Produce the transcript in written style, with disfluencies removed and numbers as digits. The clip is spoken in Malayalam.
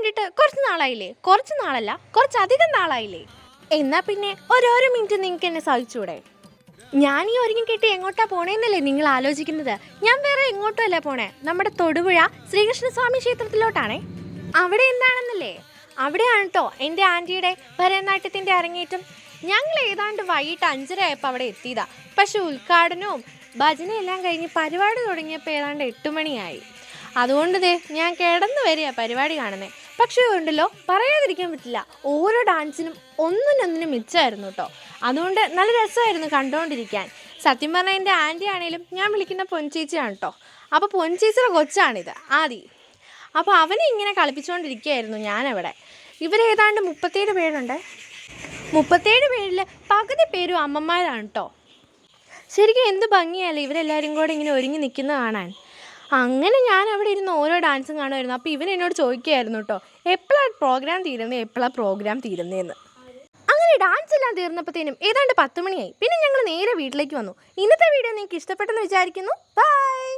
കണ്ടിട്ട് കുറച്ച് നാളായില്ലേ? കുറച്ച് നാളല്ല, കുറച്ചധികം നാളായില്ലേ? എന്നാൽ പിന്നെ ഓരോരോ മിനിറ്റ് നിങ്ങൾക്ക് എന്നെ സഹിച്ചൂടെ? ഞാൻ ഈ ഒരുങ്ങി കെട്ടി എങ്ങോട്ടാ പോണേന്നല്ലേ നിങ്ങൾ ആലോചിക്കുന്നത്? ഞാൻ വേറെ എങ്ങോട്ടും അല്ല പോണേ, നമ്മുടെ തൊടുപുഴ ശ്രീകൃഷ്ണസ്വാമി ക്ഷേത്രത്തിലോട്ടാണേ. അവിടെ എന്താണെന്നല്ലേ? അവിടെയാണ് കേട്ടോ എൻ്റെ ആൻറ്റിയുടെ ഭരതനാട്യത്തിൻ്റെ അരങ്ങേറ്റം. ഞങ്ങൾ ഏതാണ്ട് വൈകിട്ട് 5:30 ആയപ്പോൾ അവിടെ എത്തിയതാ. പക്ഷെ ഉദ്ഘാടനവും ഭജനയെല്ലാം കഴിഞ്ഞ് പരിപാടി തുടങ്ങിയപ്പോൾ ഏതാണ്ട് 8 മണിയായി. അതുകൊണ്ട് ഞാൻ കിടന്നു വരിക പരിപാടി കാണുന്നത്. പക്ഷേ ഉണ്ടല്ലോ, പറയാതിരിക്കാൻ പറ്റില്ല, ഓരോ ഡാൻസിനും ഒന്നിനൊന്നിനും മിച്ചമായിരുന്നു കേട്ടോ. അതുകൊണ്ട് നല്ല രസമായിരുന്നു കണ്ടുകൊണ്ടിരിക്കാൻ. സത്യം പറഞ്ഞാൽ എൻ്റെ ആൻറ്റി ആണെങ്കിലും ഞാൻ വിളിക്കുന്ന പൊൻചേച്ചിയാണ് കേട്ടോ. അപ്പോൾ പൊൻചേച്ചിയുടെ കൊച്ചാണിത് ആദി. അപ്പോൾ അവനെ ഇങ്ങനെ കളിപ്പിച്ചുകൊണ്ടിരിക്കുകയായിരുന്നു ഞാനവിടെ. ഇവരേതാണ്ട് 37 പേരുണ്ട്. 37 പേരിൽ പകുതി പേരും അമ്മമാരാണ് കേട്ടോ. ശരിക്കും എന്ത് ഭംഗിയല്ലേ ഇവരെല്ലാവരും കൂടെ ഇങ്ങനെ ഒരുങ്ങി നിൽക്കുന്നത് കാണാൻ. അങ്ങനെ ഞാൻ അവിടെ ഇരുന്ന് ഓരോ ഡാൻസും കാണുമായിരുന്നു. അപ്പോൾ ഇവൻ എന്നോട് ചോദിക്കുകയായിരുന്നു കേട്ടോ, എപ്പോഴാണ് പ്രോഗ്രാം തീരുന്നതെന്ന്. അങ്ങനെ ഡാൻസ് എല്ലാം തീർന്നപ്പോഴത്തേനും ഏതാണ്ട് 10 മണിയായി. പിന്നെ ഞങ്ങൾ നേരെ വീട്ടിലേക്ക് വന്നു. ഇന്നത്തെ വീഡിയോ നിങ്ങൾക്ക് ഇഷ്ടപ്പെട്ടെന്ന് വിചാരിക്കുന്നു. ബൈ.